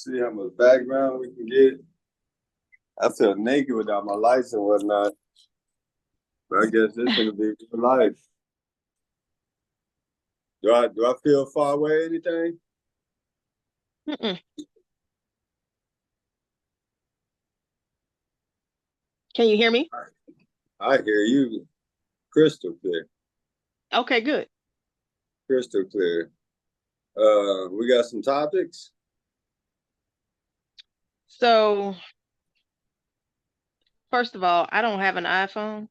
See how much background we can get. I feel naked without my lights and whatnot. But I guess this is gonna be for life. Do I feel far away? Anything? Mm-mm. Can you hear me? I hear you crystal clear. Okay, good. Crystal clear. We got some topics. So, first of all, I don't have an iPhone.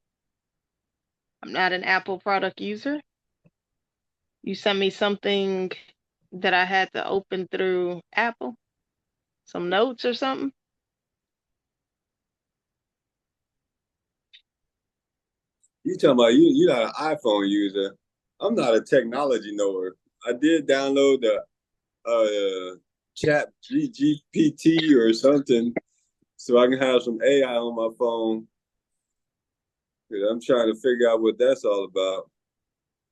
I'm not an Apple product user. You sent me something that I had to open through Apple, some notes or something. You talking about you're not an iPhone user. I'm not a technology knower. I did download the chat GPT or something so I can have some AI on my phone. I'm trying to figure out what that's all about.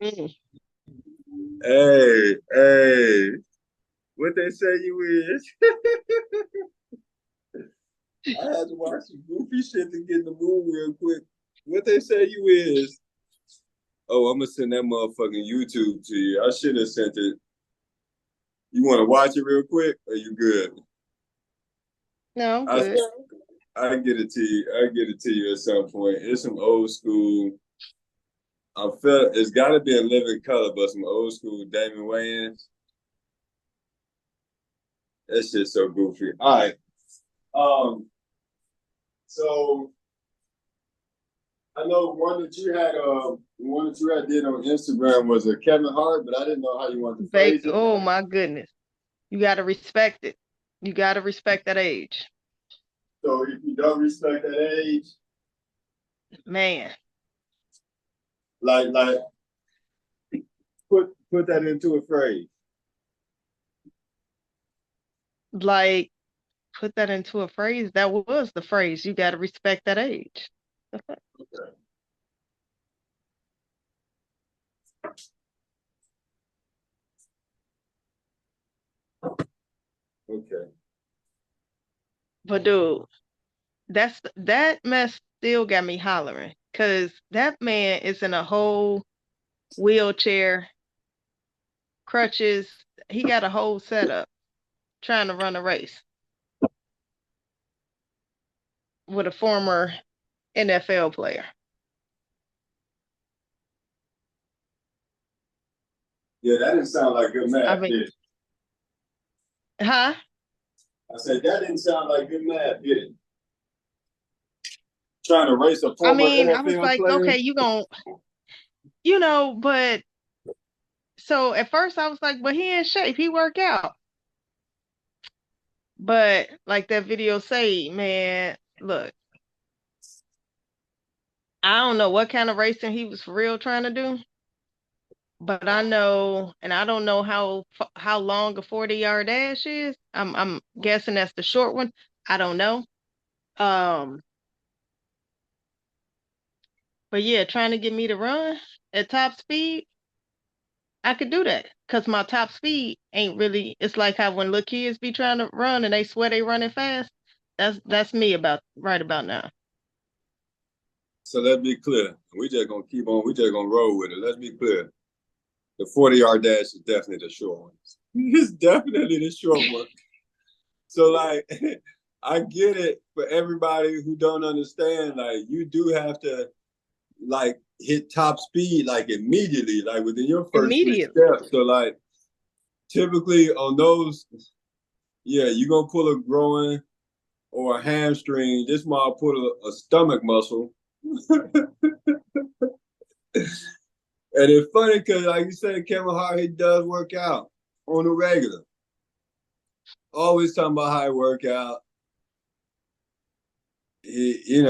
Mm. Hey, what they say you is? I had to watch some goofy shit to get in the mood real quick. What they say you is? Oh, I'm gonna send that motherfucking YouTube to you. I should have sent it. You want to watch it real quick? Or you good? No, I'm I good. I get it to you. I get it to you at some point. It's some old school. I feel it's got to be a living color, but some old school Damon Wayans. That shit's so goofy. All right. Um. So I know one that you had did on Instagram was a Kevin Hart, but I didn't know how you wanted to phrase it. Oh my goodness. You got to respect it. You got to respect that age. So if you don't respect that age, Man, like put that into a phrase. like put that into a phrase. That was the phrase. You got to respect that age. Okay. Okay. But dude, that mess still got me hollering because that man is in a whole wheelchair, crutches. He got a whole setup trying to run a race with a former NFL player. Yeah, that didn't sound like good I math, mean, did it? huh? I said that didn't sound like good math, did it? Trying to race a I former mean, I was NFL like, player. okay, but so at first I was like, but he in shape, he work out. But like that video say, man, look, I don't know what kind of racing he was for real trying to do, but I know, and I don't know how long a 40-yard dash is. I'm guessing that's the short one. I don't know. Um, but yeah, trying to get me to run at top speed, I could do that because my top speed ain't really. It's like how when little kids be trying to run and they swear they running fast. That's me about right about now. So let's be clear. We just gonna keep on. We just gonna roll with it. Let's be clear. The 40-yard dash is definitely the short one. It's definitely the short one. So like, I get it for everybody who don't understand. Like, you do have to like hit top speed like immediately, like within your first three Immediately. steps. So like, typically on those, yeah, you're gonna pull a groin or a hamstring. This might pull a stomach muscle. And it's funny because, like you said, Kevin Hart, he does work out on the regular. Always talking about how he work out. He,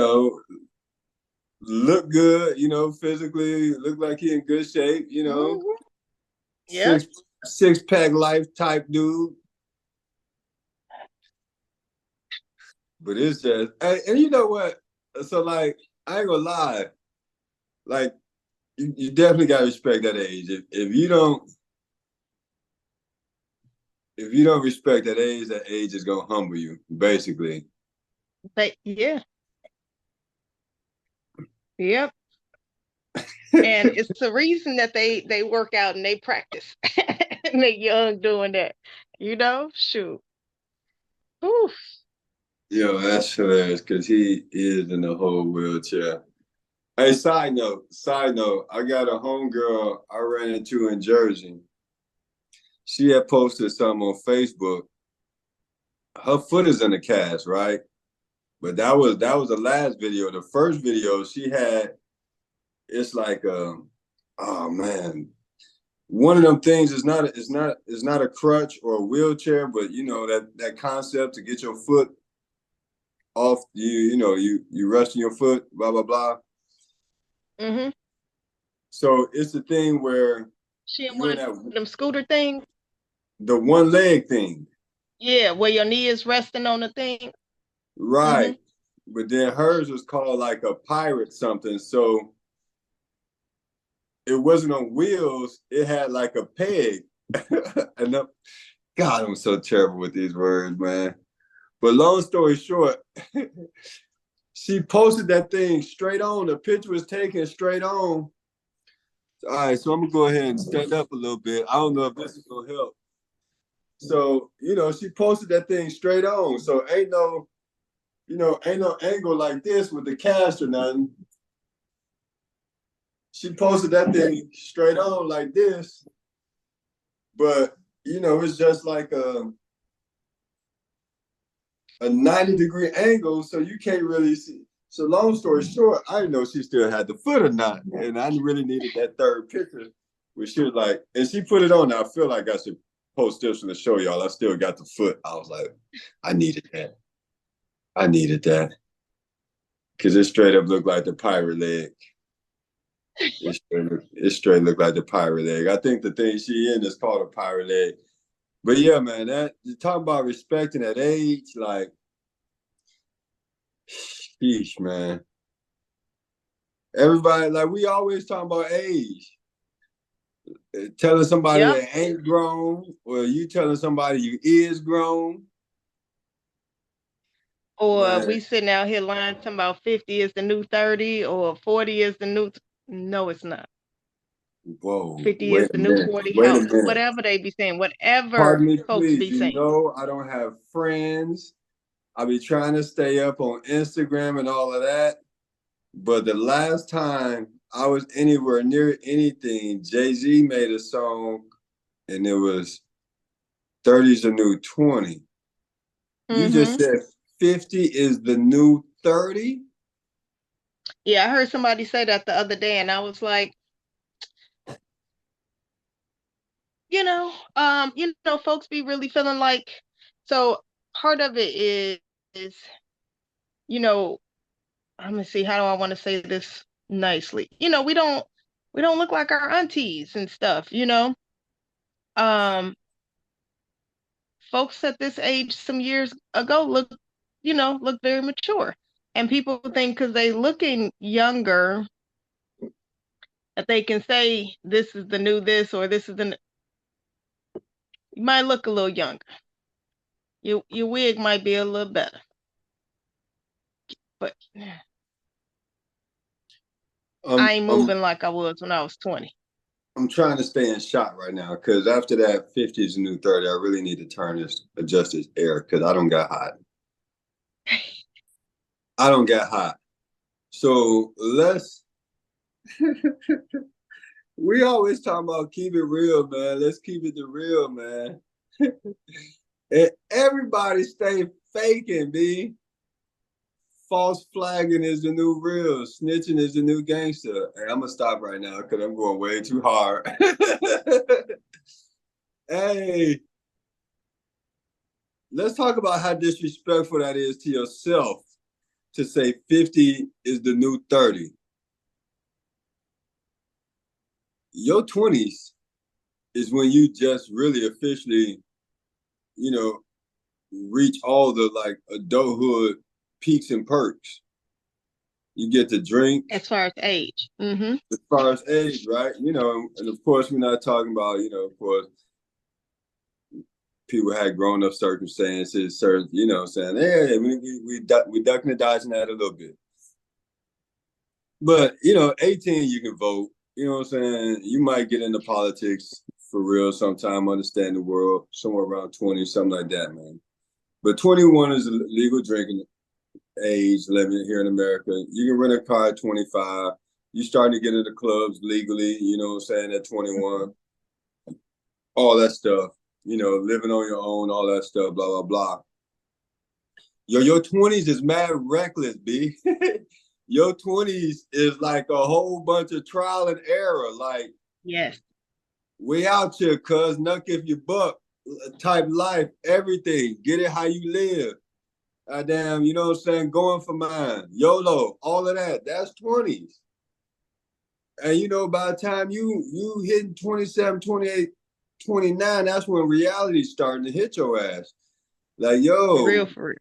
look good, physically, look like he in good shape, Mhm. Yeah. six six pack life type dude. But it's just, and you know what? So like, I ain't gonna lie, like you definitely gotta respect that age. If you don't, if you don't respect that age is gonna humble you, basically. But yeah, yep. And it's the reason that they work out and they practice and they young doing that. You know, shoot. Oof. Yo, that's hilarious because he is in the whole wheelchair. Hey, side note, I got a homegirl I ran into in Jersey. She had posted something on Facebook. Her foot is in a cast, right? But that was the last video. The first video she had, it's like oh man. One of them things is not a crutch or a wheelchair, but you know that concept to get your foot off you resting your foot, blah blah blah. Mm-hmm. So it's the thing where She in you one and of that them scooter things. the one leg thing, Yeah, where your knee is resting on the thing. Mm-hmm. right? But then hers was called like a pirate something. So it wasn't on wheels. It had like a peg. and God, I'm so terrible with these words, man. But long story short, she posted that thing straight on. The picture was taken straight on. All right, so I'm gonna go ahead and stand up a little bit. I don't know if this is gonna help. So, she posted that thing straight on. So ain't no angle like this with the cast or nothing. She posted that thing straight on like this. But it's just like a 90-degree angle, so you can't really see. So long story short, I didn't know she still had the foot or not. And I really needed that third picture where she was like, and she put it on. I feel like I should post this one to show y'all. I still got the foot. I was like, I needed that. I needed that. Because it straight up looked like the pirate leg. It straight looked like the pirate leg. I think the thing she in is called a pirate leg. But yeah, man, that you talk about respecting that age, like, sheesh, man. Everybody, like, we always talking about age. Telling somebody Yep. that ain't grown, or you telling somebody you is grown. Or Man, we sitting out here lying talking about 50 is the new 30 or 40 is the new. No, it's not. whoa, 50 is wait a the new minute. 40. Wait a How, minute. whatever they be saying, whatever Pardon me, folks please. be You saying. know I don't have friends. I be trying to stay up on Instagram and all of that. But the last time I was anywhere near anything, Jay-Z made a song and it was 30's the new 20. You just Mm-hmm. said 50 is the new 30? Yeah, I heard somebody say that the other day, and I was like, folks be really feeling like, so part of it is, you know, let me see, how do I want to say this nicely? We don't look like our aunties and stuff. Um, Folks at this age some years ago look very mature. And people think because they looking younger that they can say this is the new this or this is you might look a little younger. Your wig might be a little better. But I ain't I'm moving like I was when I was 20. I'm trying to stay in shot right now because after that 50 is the new 30, I really need to adjust this air because I don't got hot. I don't get hot. So we always talk about keep it real, man. Let's keep it the real, man. And everybody stay faking, B. False flagging is the new real. Snitching is the new gangster. Hey, I'm gonna stop right now because I'm going way too hard. Hey, let's talk about how disrespectful that is to yourself to say 50 is the new 30. Your 20s is when you just really officially, you know, reach all the like adulthood peaks and perks. You get to drink. As far as age. Mm-hmm. As far as age, right? And of course we're not talking about, of course, people had grown up circumstances, certain, you know, saying, hey, we ducking and dodging that a little bit. But, you know, 18, you can vote. You know what I'm saying? You might get into politics for real sometime, understand the world, somewhere around 20, something like that, man. But 21 is a legal drinking age limit here in America. You can rent a car at 25. You starting to get into clubs legally, you know what I'm saying, at 21. All that stuff, you know, living on your own, all that stuff, blah, blah, blah. Your 20s is mad reckless, B. Your 20s is like a whole bunch of trial and error. Like, yes, we out here, cuz, nuck if you buck type life, everything. Get it how you live. Damn, you know what I'm saying? Going for mine. YOLO, all of that. That's 20s. And you know, by the time you hitting 27, 28, 29, that's when reality's starting to hit your ass. Like, for yo, real, for real.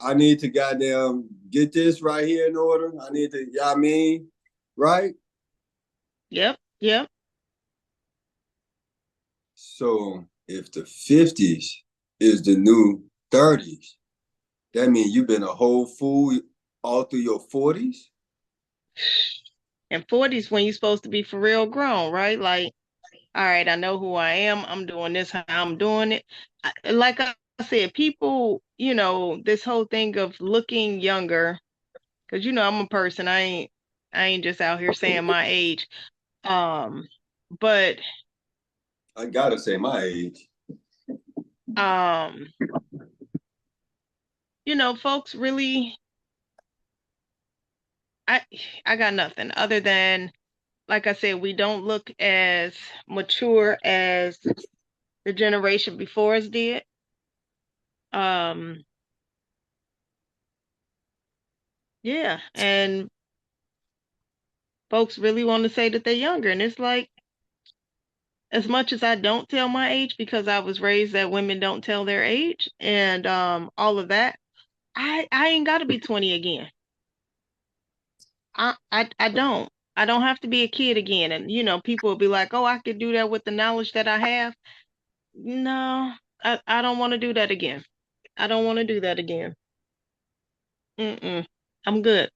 I need to goddamn get this right here in order. I need to, yeah, I mean, right? Yep, yep. So if the 50s is the new 30s, that means you've been a whole fool all through your 40s? And 40s when you're supposed to be for real grown, right? Like, all right, I know who I am. I'm doing this how I'm doing it. Like I said, people, you know, this whole thing of looking younger, because you know I'm a person. I ain't just out here saying my age. But I gotta say my age. um, you know, folks really, I I got nothing other than, like I said, we don't look as mature as the generation before us did. Um, yeah, and folks really want to say that they're younger, and it's like, as much as I don't tell my age because I was raised that women don't tell their age and all of that, I ain't got to be 20 again. I don't. I don't have to be a kid again. And you know, people will be like, "Oh, I could do that with the knowledge that I have." No, I don't want to do that again. I don't want to do that again. Mm-mm. I'm good.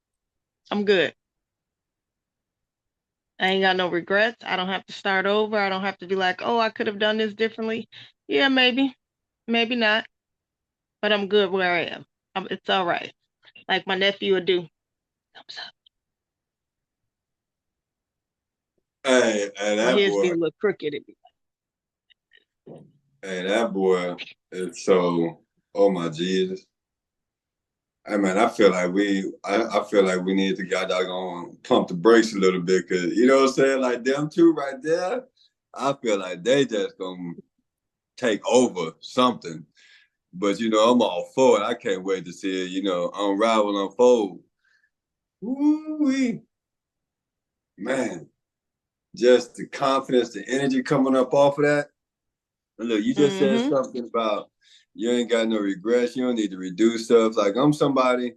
I'm good. I ain't got no regrets. I don't have to start over. I don't have to be like, "Oh, I could have done this differently." Yeah, maybe, maybe not, but I'm good where I am. It's all right. Like my nephew would do. Thumbs up. Hey, Or that his boy, be a little crooked. It'd be hey, that boy is so, oh my Jesus. Hey man, I feel like we need to goddamn pump the brakes a little bit, cause you know what I'm saying? Like them two right there, I feel like they just gonna take over something. But you know, I'm all for it. I can't wait to see it, you know, unravel, unfold. Woo-wee. Man, just the confidence, the energy coming up off of that. And look, you like, just said something about you ain't got no regrets. You don't need to redo stuff. Like I'm somebody,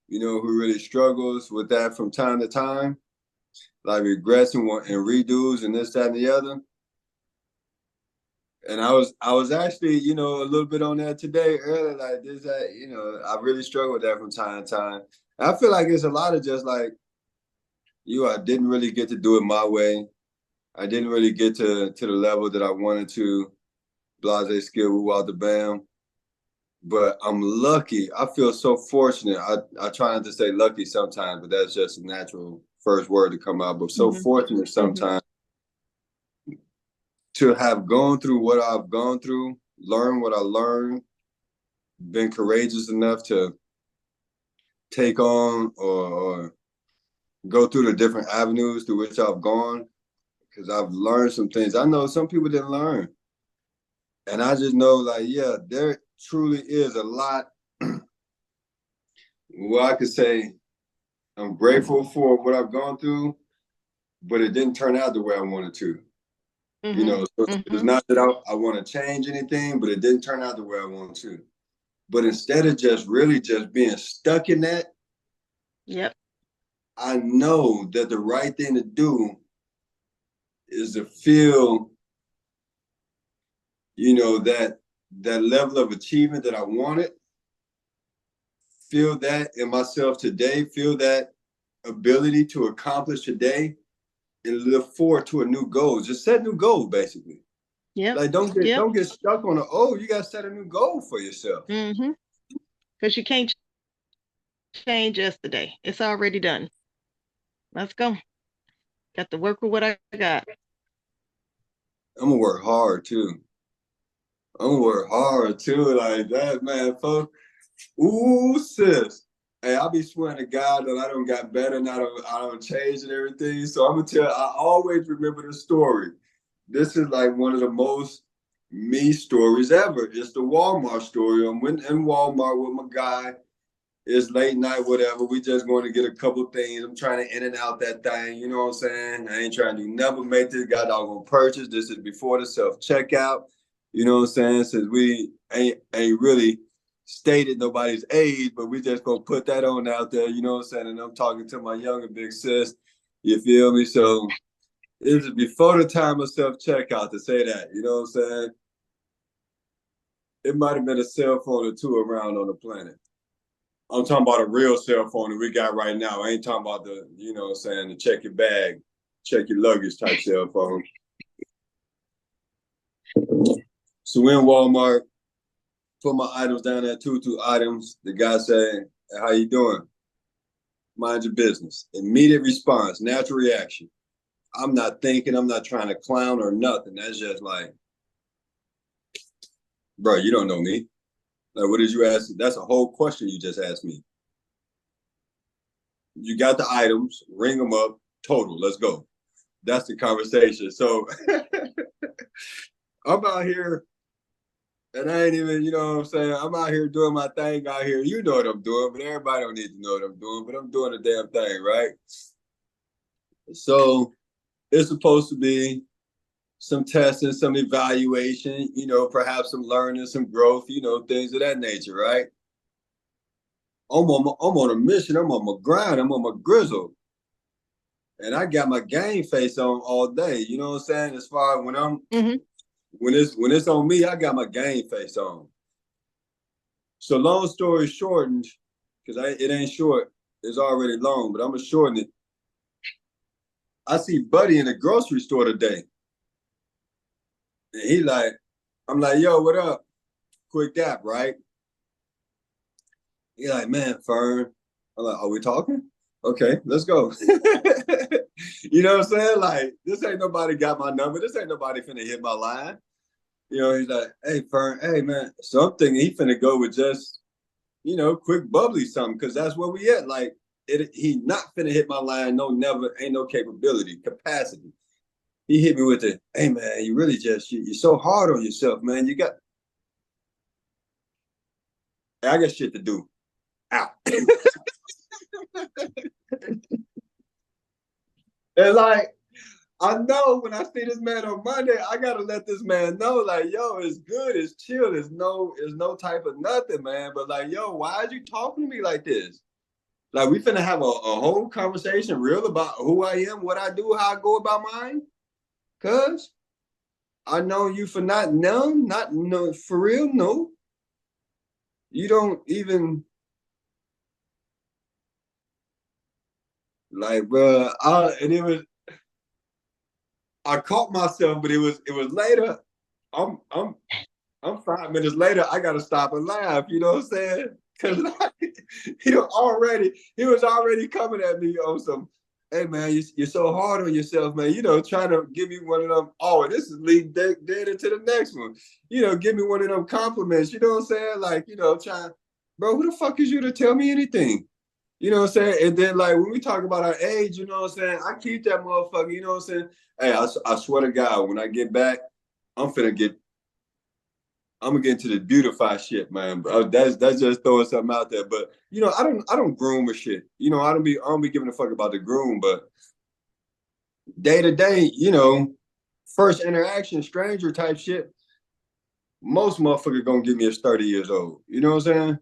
you know, who really struggles with that from time to time, like regrets and redos and this, that, and the other. And I was actually, you know, a little bit on that today earlier, like this, that, you know, I really struggle with that from time to time. I feel like it's a lot of just like I didn't really get to do it my way. I didn't really get to the level that I wanted to. Blase skill, woo out the bam. But I'm lucky. I feel so fortunate. I try not to say lucky sometimes, but that's just a natural first word to come out. But so mm-hmm. fortunate Mm-hmm. sometimes to have gone through what I've gone through, learned what I learned, been courageous enough to take on or go through the different avenues through which I've gone, because I've learned some things I know some people didn't learn. And I just know, like, yeah, there truly is a lot. Well, I could say I'm grateful for what I've gone through, but it didn't turn out the way I wanted to. Mm-hmm. You know, so it's Mm-hmm. not that I want to change anything, but it didn't turn out the way I wanted to. But instead of just really just being stuck in that, Yep. I know that the right thing to do is to feel, you know, that that level of achievement that I wanted, feel that in myself today, feel that ability to accomplish today, and look forward to a new goal. Just set new goals, basically. Yep. Like don't get stuck on you gotta set a new goal for yourself. Mm-hmm. Because you can't change yesterday. It's already done. Let's go. Got to work with what I got. I'm gonna work hard too. Like that, man, folks. Ooh, sis. Hey, I be swearing to God that I don't got better and I don't change and everything. So I'm gonna tell I always remember the story. This is like one of the most me stories ever. It's the Walmart story. I'm in Walmart with my guy. It's late night, whatever. We just going to get a couple things. I'm trying to in and out that thing. You know what I'm saying? I ain't trying to never make this guy doggone purchase. This is before the self checkout. You know what I'm saying? Since we ain't really stated nobody's age, but we just gonna put that on out there. You know what I'm saying? And I'm talking to my younger big sis. You feel me? So it was before the time of self checkout to say that. You know what I'm saying? It might have been a cell phone or two around on the planet. I'm talking about a real cell phone that we got right now. I ain't talking about the, you know what I'm saying, the check your bag, check your luggage type cell phone. So we're in Walmart, put my items down there, two items. The guy said, hey, how you doing? Mind your business. Immediate response, natural reaction. I'm not thinking, I'm not trying to clown or nothing. That's just like, bro, you don't know me. Like, what did you ask? That's a whole question you just asked me. You got the items, ring them up, total, let's go. That's the conversation. So I'm out here and I ain't even, you know what I'm saying? I'm out here doing my thing out here. You know what I'm doing, but everybody don't need to know what I'm doing, but I'm doing the damn thing, right? So it's supposed to be some testing, some evaluation, you know, perhaps some learning, some growth, you know, things of that nature, right? I'm on a mission. I'm on my grind. I'm on my grizzle. And I got my game face on all day. You know what I'm saying? As far as when I'm when it's on me, I got my game face on. So long story shortened, because it ain't short, it's already long, but I'm gonna shorten it. I see Buddy in the grocery store today. And he like, I'm like, yo, what up? Quick dap, right? He like, man, Fern. I'm like, are we talking? Okay, let's go. You know what I'm saying? Like, this ain't nobody got my number. This ain't nobody finna hit my line. You know, he's like, hey, Fern, hey, man. So I'm thinking he finna go with just, you know, quick bubbly something, because that's where we at. Like, he not finna hit my line. No, never, ain't no capability, capacity. He hit me with it. Hey, man, you really just, you're so hard on yourself, man. You got, hey, I got shit to do. Out. And like, I know when I see this man on Monday, I gotta let this man know, like, yo, it's good, it's chill, it's no type of nothing, man. But like, yo, why are you talking to me like this? Like, we finna have a whole conversation real about who I am, what I do, how I go about mine. Cause I know you for not no, for real, no. You don't even like, bro. And it was, I caught myself, but it was later. I'm 5 minutes later. I gotta stop and laugh. You know what I'm saying? Because he was already coming at me on some. Hey man, you're so hard on yourself, man. You know, trying to give me one of them. Oh, this is lead dead into the next one. You know, give me one of them compliments. You know what I'm saying? Like, you know, trying, bro. Who the fuck is you to tell me anything? You know what I'm saying? And then like when we talk about our age, you know what I'm saying? I keep that motherfucker, you know what I'm saying? Hey, I swear to God, when I get back, I'm gonna get into the beautify shit, man. That's just throwing something out there. But you know, I don't groom or shit. You know, I don't be giving a fuck about the groom, but day to day, you know, first interaction, stranger type shit, most motherfucker gonna give me as 30 years old. You know what I'm saying?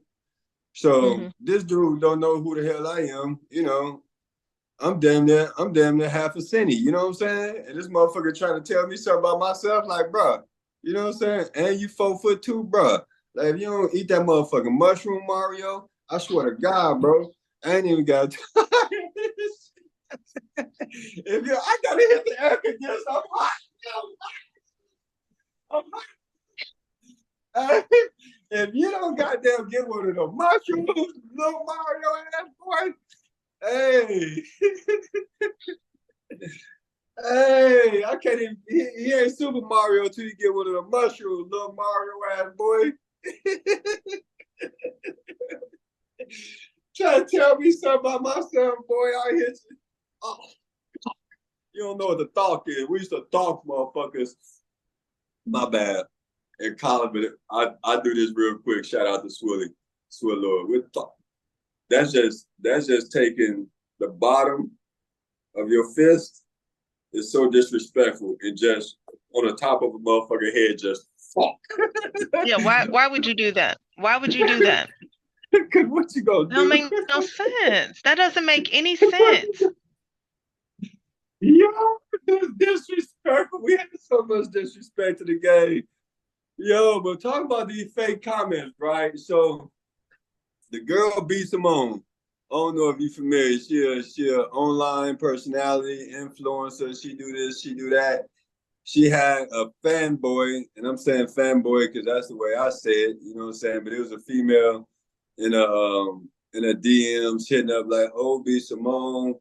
So this dude don't know who the hell I am, you know. I'm damn near half a centie, you know what I'm saying? And this motherfucker trying to tell me something about myself, like, bro, You know what I'm saying? And you 4'2", bro. Like if you don't eat that motherfucking mushroom, Mario, I swear to God, bro, I ain't even got. If you, I gotta hit the air conditioner. I'm hot. I'm hot. If you don't goddamn get one of the mushrooms, little Mario ass boy, hey, hey, I can't even. He ain't Super Mario until you get one of the mushrooms, little Mario ass boy. Trying to tell me something about my son, boy. I hit you. Oh, you don't know what the talk is. We used to talk, motherfuckers. My bad. In college, but I do this real quick. Shout out to Swilly, Swilly. We're talk. That's just taking the bottom of your fist is so disrespectful and just on the top of a motherfucker head, just fuck. Yeah, why would you do that? Why would you do that? Cause what you gonna That don't do? make no sense. That doesn't make any sense. Yo, this disrespectful. We had so much disrespect to the game. Yo, but talk about these fake comments, right? So the girl B Simone. I don't know if you're familiar. She a online personality, influencer. She do this, she do that. She had a fanboy, and I'm saying fanboy because that's the way I say it. You know what I'm saying? But it was a female in a DMs hitting up like, "Oh, B Simone,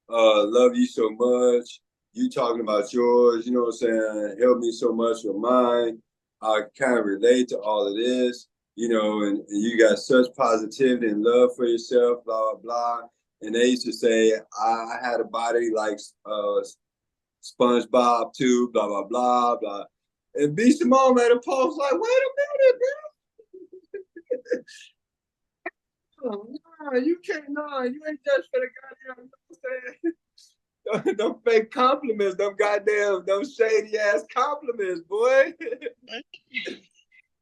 love you so much. You talking about yours, you know what I'm saying? Help me so much with mine. I kind of relate to all of this, and you got such positivity and love for yourself, blah, blah, blah. And they used to say, I had a body like SpongeBob too, blah, blah, blah, blah. And B. Simone made a post like, wait a minute, bro. Oh, nah, you can't, nah, you ain't just for the goddamn, you know what I'm saying? Them fake compliments, them goddamn, them shady ass compliments, boy.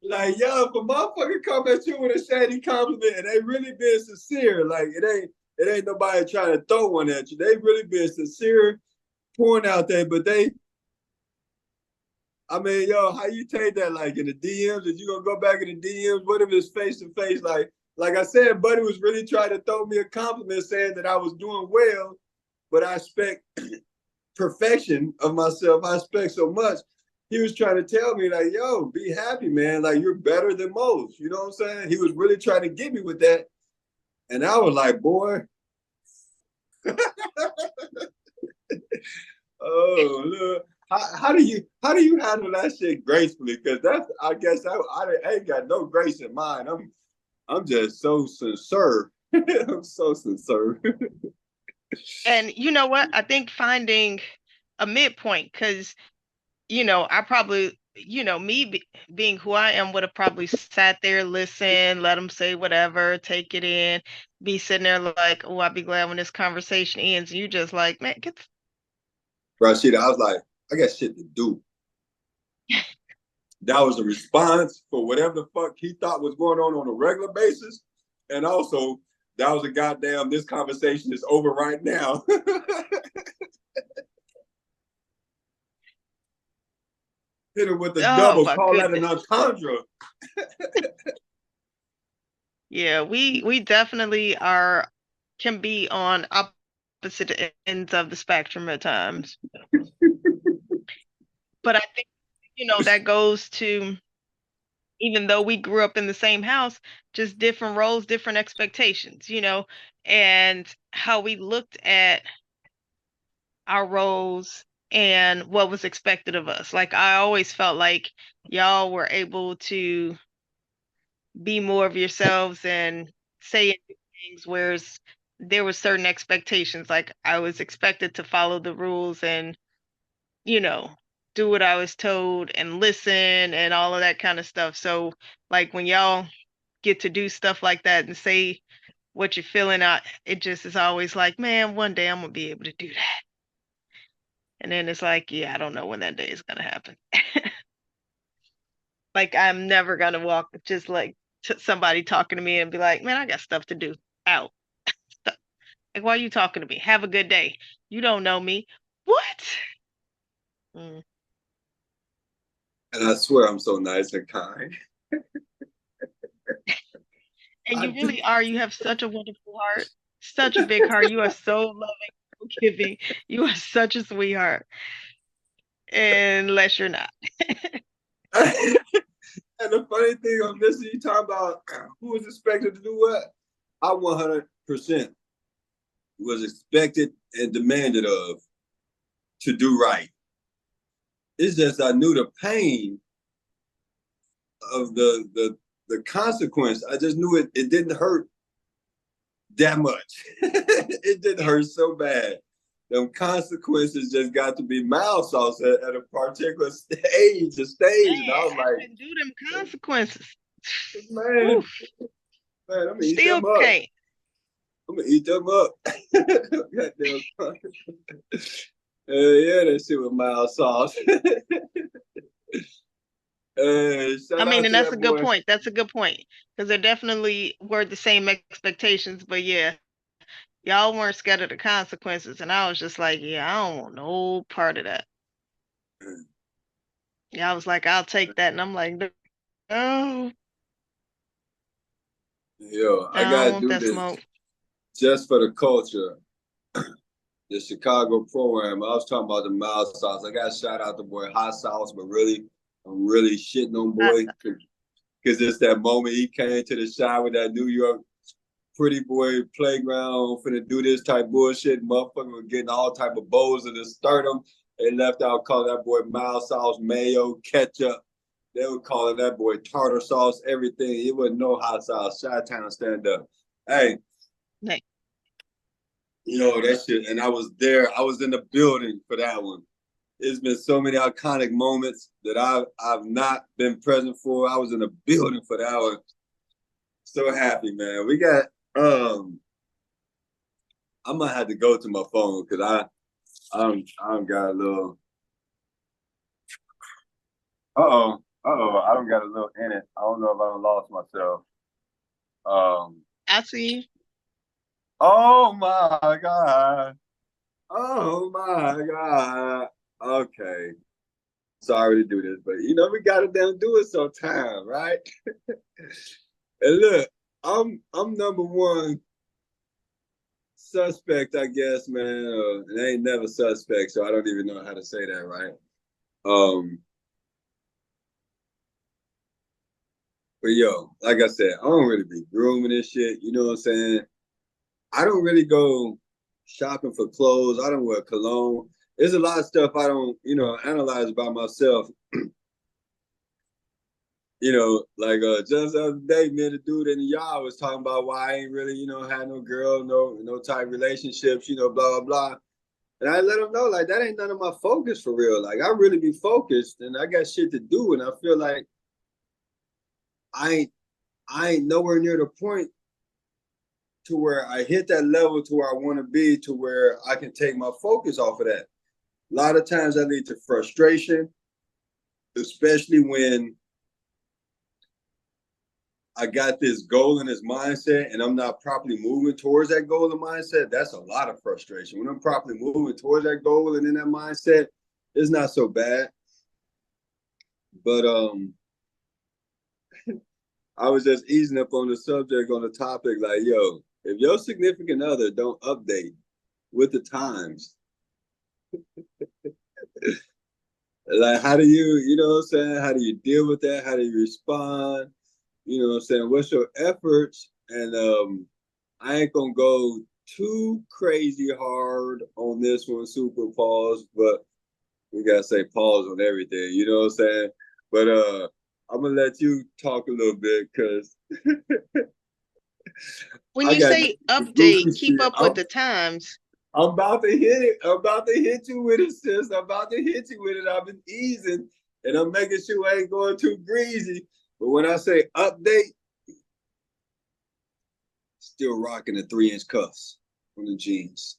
Like, yo, if a motherfucker come at you with a shady compliment and they really being sincere, like it ain't nobody trying to throw one at you. They really being sincere, pouring out there, but I mean, yo, how you take that? Like in the DMs, is you gonna go back in the DMs? What if it's face to face? Like I said, Buddy was really trying to throw me a compliment saying that I was doing well, but I expect perfection of myself. I expect so much. He was trying to tell me, like, yo, be happy, man. Like, you're better than most. You know what I'm saying? He was really trying to get me with that. And I was like, boy, oh, look. How do you handle that shit gracefully? Because that's I guess I ain't got no grace in mine. I'm just so sincere. I'm so sincere. And you know what? I think finding a midpoint, because I probably, being who I am, would have probably sat there, listen, let them say whatever, take it in, be sitting there like, oh, I'll be glad when this conversation ends. And you just like, man, get the Rashida, I was like, I got shit to do. That was a response for whatever the fuck he thought was going on a regular basis. And also, that was a goddamn, this conversation is over right now. Hit it with the oh double, my call that an goodness. entendre. Yeah, we definitely can be on opposite ends of the spectrum at times. But I think, that goes to, even though we grew up in the same house, just different roles, different expectations, and how we looked at our roles and what was expected of us. Like I always felt like y'all were able to be more of yourselves and say things, whereas there were certain expectations. Like I was expected to follow the rules and, you know, do what I was told and listen and all of that kind of stuff. So like when y'all get to do stuff like that and say what you're feeling out, it just is always like, man, one day I'm gonna be able to do that. And then it's like, yeah, I don't know when that day is gonna happen. Like I'm never gonna walk just like somebody talking to me and be like, man, I got stuff to do. Out. Like, why are you talking to me? Have a good day. You don't know me. What? Mm. And I swear I'm so nice and kind. And I you do. really are. You have such a wonderful heart, such a big heart. You are so loving, so giving. You are such a sweetheart, unless you're not. And the funny thing, I'm listening you talking about who was expected to do what. I 100% was expected and demanded of to do right. It's just I knew the pain of the consequence. I just knew it didn't hurt that much. It didn't hurt so bad. Them consequences just got to be mild sauce at a particular stage. And I Man, was I like, couldn't do them consequences. man, Oof, man, I'm gonna eat still them up. can't. I'm gonna eat them up. Goddamn. Yeah, that shit with mild sauce. I Shout mean, out and to that's a that good boy. point. That's a good point because there definitely were the same expectations. But yeah, y'all weren't scared of the consequences, and I was just like, yeah, I don't want no part of that. Yeah, I was like, I'll take that, and I'm like, no, Yo, I I don't gotta want do that this smoke. just for the culture. The Chicago program. I was talking about the mild sauce. I got to shout out the boy Hot Sauce, but really, I'm really shitting on I, boy because it's that moment he came to the shot with that New York pretty boy playground finna do this type bullshit. Motherfucker was getting all type of bowls of the sternum. They left out calling that boy mild sauce, mayo, ketchup. They were calling that boy tartar sauce, everything. It wasn't no hot sauce. Chi-town stand up. Hey, like, that shit. And I was there. I was in the building for that one. It's been so many iconic moments that I've not been present for. I was in the building for that one. So happy, man. We got I might have to go to my phone because I don't got a little I don't got a little in it. I don't know if I done lost myself. Um I see. oh my God. Oh my God. Okay. Sorry to do this, but we gotta damn do it sometime, right? And look, I'm number one suspect, I guess, man. It ain't never suspect, so I don't even know how to say that, right? Um, but yo, like I said, I don't really be grooming this shit. You know what I'm saying? I don't really go shopping for clothes. I don't wear cologne. There's a lot of stuff I don't, analyze by myself. Like just the other day, me and the dude in the yard was talking about why I ain't really, had no girl, no type relationships, blah blah blah. And I let him know, like, that ain't none of my focus for real. Like, I really be focused and I got shit to do. And I feel like I ain't I ain't nowhere near the point to where I hit that level to where I want to be, to where I can take my focus off of that. A lot of times that lead to frustration, especially when I got this goal and this mindset and I'm not properly moving towards that goal and mindset. That's a lot of frustration. When I'm properly moving towards that goal and in that mindset, it's not so bad. But I was just easing up on the subject, on the topic, like, yo, if your significant other don't update with the times, like, how do you know what I'm saying? How do you deal with that? How do you respond? You know what I'm saying? What's your efforts? And I ain't gonna go too crazy hard on this one, super pause, but we gotta say pause on everything, you know what I'm saying? But I'm gonna let you talk a little bit because When I you got say goofy update, keep shit. up with the times. I'm about to hit it. I'm about to hit you with it, sis. I'm about to hit you with it. I've been easing and I'm making sure I ain't going too greasy. But when I say update, still rocking the 3-inch cuffs from the jeans.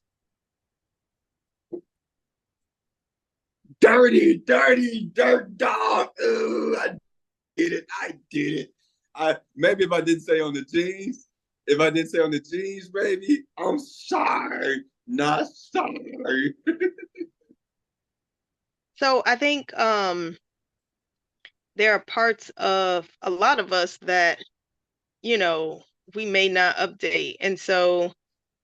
Dirty, dirt dog. Ooh, I did it. I did it. I maybe if I didn't say on the jeans, baby, I'm sorry. Not sorry. So I think there are parts of a lot of us that, we may not update. And so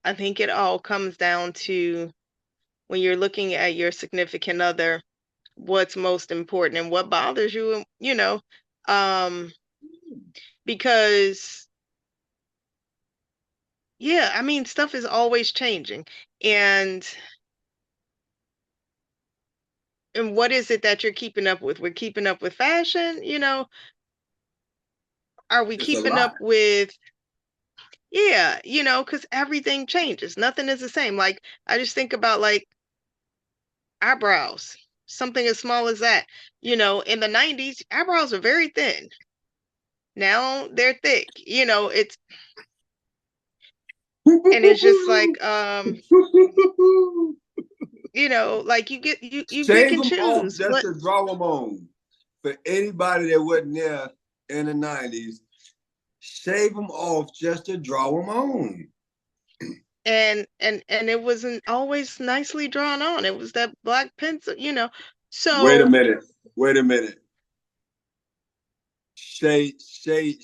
I think it all comes down to when you're looking at your significant other, what's most important and what bothers you, because yeah, I mean, stuff is always changing. And what is it that you're keeping up with? We're keeping up with fashion, are we It's a keeping lot. up with, yeah, because everything changes. Nothing is the same. Like, I just think about like eyebrows, something as small as that. In the 90s, eyebrows were very thin. Now they're thick. And it's just like, like you pick Shave and them off choose just what. to draw them on. For anybody that wasn't there in the 90s, shave them off just to draw them on. And it wasn't always nicely drawn on. It was that black pencil, Wait a so. minute. Wait a minute. Shay Key,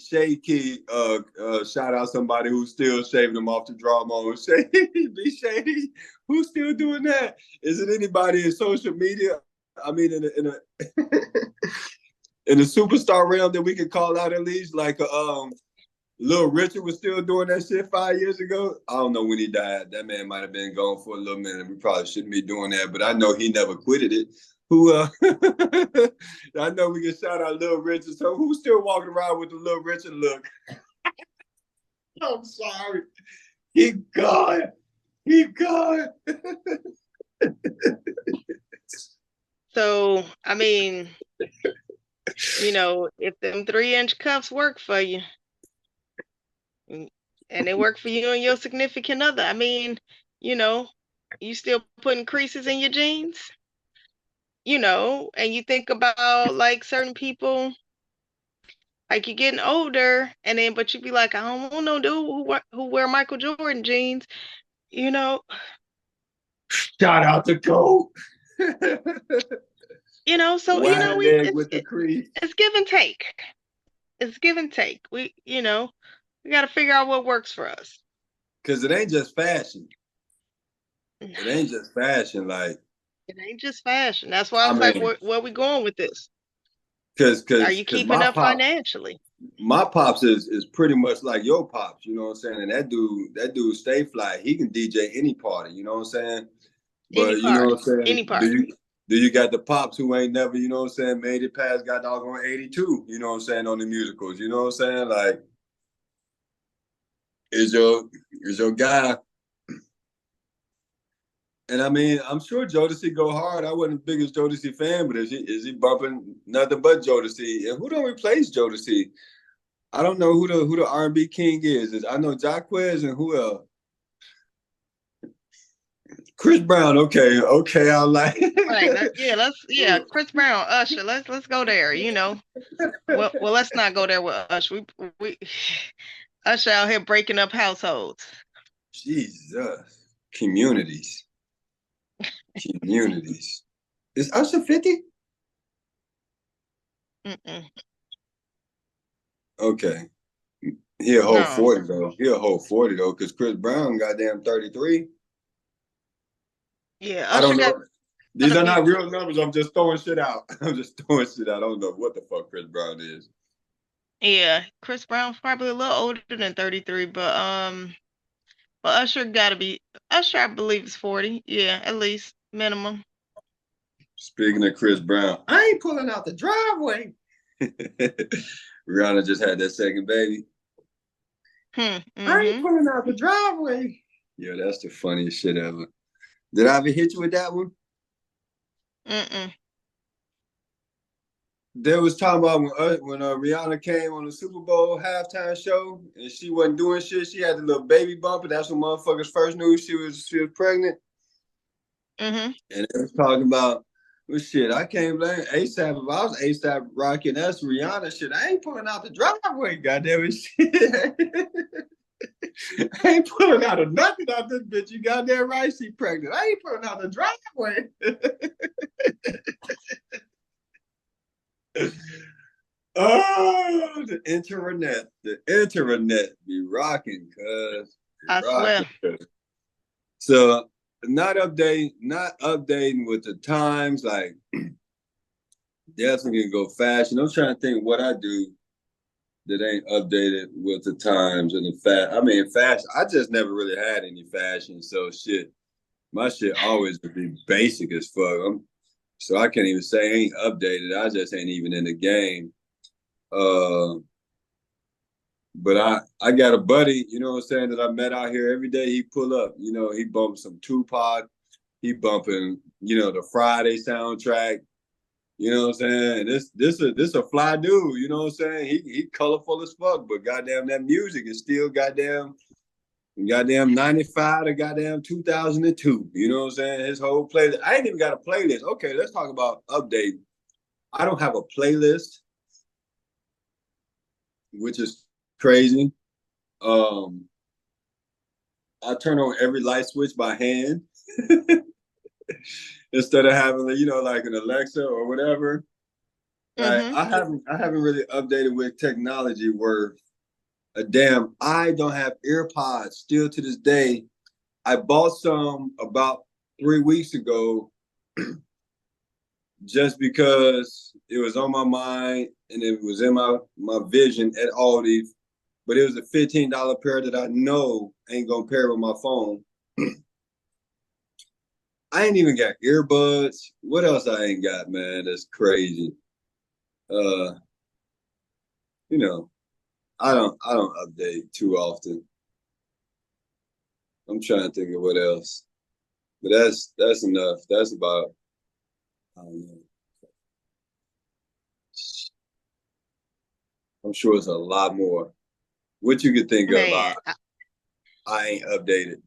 shout out somebody who's still shaving them off to draw them on. Be Shady, who's still doing that? Is it anybody in social media? I mean, in the superstar realm that we could call out at least, like Little Richard was still doing that shit 5 years ago. I don't know when he died. That man might have been gone for a little minute. We probably shouldn't be doing that, but I know he never quitted it. Who I know we can shout out Little Richard. So who's still walking around with the Little Richard look? I'm sorry. Keep going. Keep going. So, I mean, if them 3-inch cuffs work for you and they work for you and your significant other, I mean, you still putting creases in your jeans, and you think about like certain people, like you're getting older, and then but you be like, I don't want no dude who wear Michael Jordan jeans, Shout out to Cole. So Wide leg with the crease. it's give and take. It's give and take. We got to figure out what works for us. Cause it ain't just fashion. It ain't just fashion. Like it ain't just fashion. That's why I was like, where we going with this? Cause are you keeping up financially? My pops is pretty much like your pops, you know what I'm saying? And that dude stay fly. He can DJ any party, you know what I'm saying? But you know what I'm saying? Any party. Do you got the pops who ain't never, you know what I'm saying, made it past got doggone 82, you know what I'm saying, on the musicals, you know what I'm saying? Like, is your guy. And I mean, I'm sure Jodeci go hard. I wasn't the biggest Jodeci fan, but is he bumping nothing but Jodeci? And who don't replace Jodeci? I don't know who the R&B king is. I know Jacquez and who else? Chris Brown. Okay, I like. Right. Chris Brown, Usher. Let's go there. Well, let's not go there with Usher. We Usher out here breaking up households. Jesus, communities. Is Usher 50? Okay. He'll hold 40 though. He'll hold 40 though, because Chris Brown goddamn 33. Yeah, I don't know. These are not real numbers. I'm just throwing shit out. I don't know what the fuck Chris Brown is. Yeah, Chris Brown's probably a little older than 33, but Usher gotta be Usher, I believe, is 40. Yeah, at least minimum. Speaking of Chris Brown, I ain't pulling out the driveway. Rihanna just had that second baby. I ain't pulling out the driveway. Yeah, that's the funniest shit ever. Did I ever hit you with that one? There was talking about when Rihanna came on the Super Bowl halftime show and she wasn't doing shit. She had the little baby bump, and that's when motherfuckers first knew she was pregnant. And they was talking about, well, shit, I can't blame ASAP. If I was ASAP rocking that's Rihanna shit, I ain't pulling out the driveway, goddamn it, shit. I ain't pulling out of nothing out this bitch. You goddamn right, she pregnant. I ain't pulling out the driveway. Oh, the internet be rocking, cuz. I swear. So not updating with the times, like definitely can go fashion. I'm trying to think what I do that ain't updated with the times and the I mean, fashion. I just never really had any fashion, so shit. My shit always would be basic as fuck. So I can't even say I ain't updated. I just ain't even in the game. Uh, but I got a buddy, you know what I'm saying, that I met out here every day. He pull up, you know, he bumps some Tupac, he bumping, you know, the Friday soundtrack. You know what I'm saying? This a fly dude. You know what I'm saying? He colorful as fuck, but goddamn that music is still goddamn 95 to goddamn 2002. You know what I'm saying? His whole playlist. I ain't even got a playlist. Okay, let's talk about updating. I don't have a playlist, which is crazy. I turn on every light switch by hand instead of having, you know, like an Alexa or whatever. Like Mm-hmm. I haven't really updated with technology where a damn I don't have AirPods still to this day. I bought some about 3 weeks ago just because it was on my mind and it was in my vision at Aldi. But it was a $15 pair that I know ain't gonna pair with my phone. I ain't even got earbuds. What else I ain't got, man? That's crazy. Uh, you know, I don't update too often. I'm trying to think of what else. But that's enough. That's about I don't know. I'm sure it's a lot more. What you could think of, Man, I ain't updated.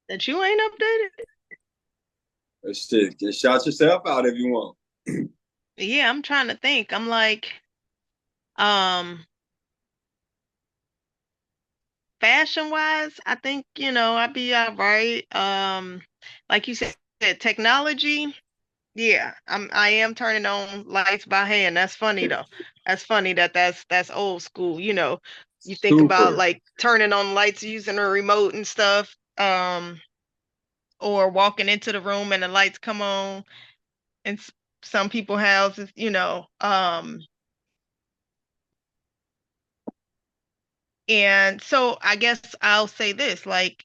that you ain't updated? Shit, just shout yourself out if you want. Yeah, I'm trying to think. I'm like, um, fashion wise, I think, I'd be all right. Like you said, technology, yeah, I am turning on lights by hand. That's funny though. That's funny that's old school, You think about Super. like turning on lights using a remote and stuff, or walking into the room and the lights come on in some people houses, and so I guess I'll say this, like,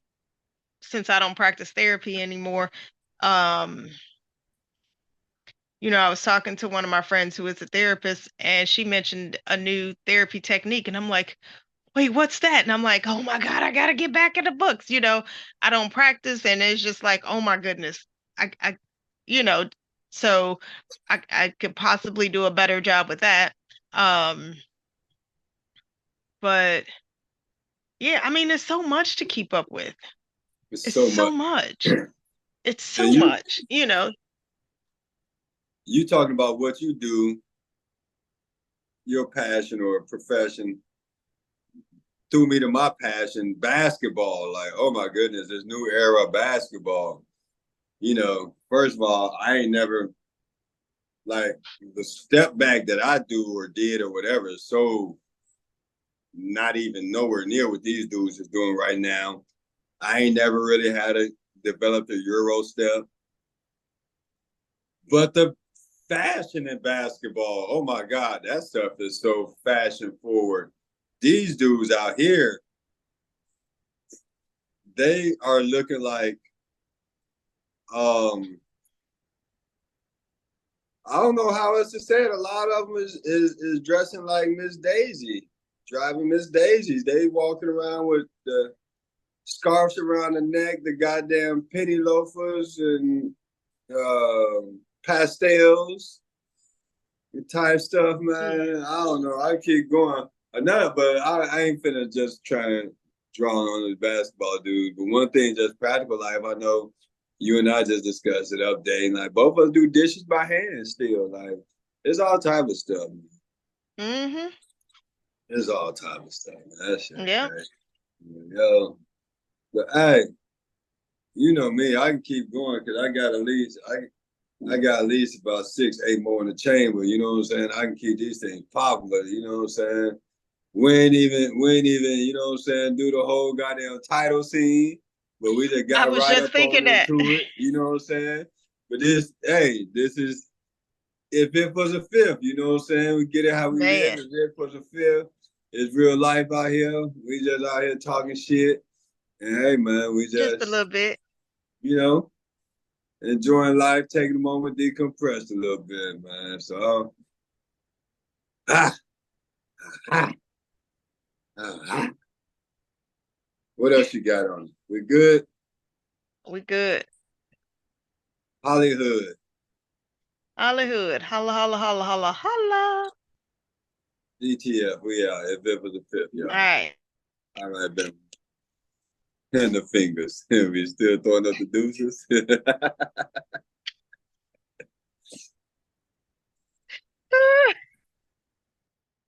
since I don't practice therapy anymore, um, I was talking to one of my friends who is a therapist, and she mentioned a new therapy technique, and I'm like, wait, what's that? And I'm like, oh my God, I gotta get back in the books. I don't practice, and it's just like, oh my goodness, I you know, so I could possibly do a better job with that. Um, but yeah, I mean, there's so much to keep up with. It's It's so so much. much. It's And so you much. you talking about what you do, your passion or profession, threw me to my passion, basketball. Like, oh my goodness, this new era of basketball. First of all, I ain't never like the step back that I do or did or whatever is so not even nowhere near what these dudes is doing right now. I ain't never really had to develop a Euro step. But the fashion in basketball, oh my God, that stuff is so fashion forward. These dudes out here, they are looking like I don't know how else to say it. A lot of them is dressing like Miss Daisy, driving Miss Daisies. They walking around with the scarves around the neck, the goddamn penny loafers and pastels, type stuff, man. I don't know. I keep going. Enough, but I ain't finna just try and draw on this basketball dude. But one thing, just practical life, I know you and I just discussed it updating. Like both of us do dishes by hand still. Like it's all type of stuff, man. Mm-hmm. It's all type of stuff, man. That shit Yep. crazy. Yo, but hey, you know me, I can keep going because I got at least I got at least about 6, 8 more in the chamber. You know what I'm saying? I can keep these things popular. You know what I'm saying? We ain't even, you know what I'm saying, do the whole goddamn title scene, but we just I got was right just up on thinking that. into it. You know what I'm saying? But this, hey, this is if it was a fifth. You know what I'm saying? We get it how we live. Man, If it was a fifth, it's real life out here. We just out here talking shit. And hey, man, we just a just, little bit. you know, enjoying life, taking a moment, decompress a little bit, man. So, ah, ah, ah, ah. What else you got on? We good? We good. Hollywood. Hollywood. Holla, holla, holla, holla, holla. DTF, we out. If it was a fifth, All y'all. right. All right, Ben. And the fingers. We still throwing up the deuces.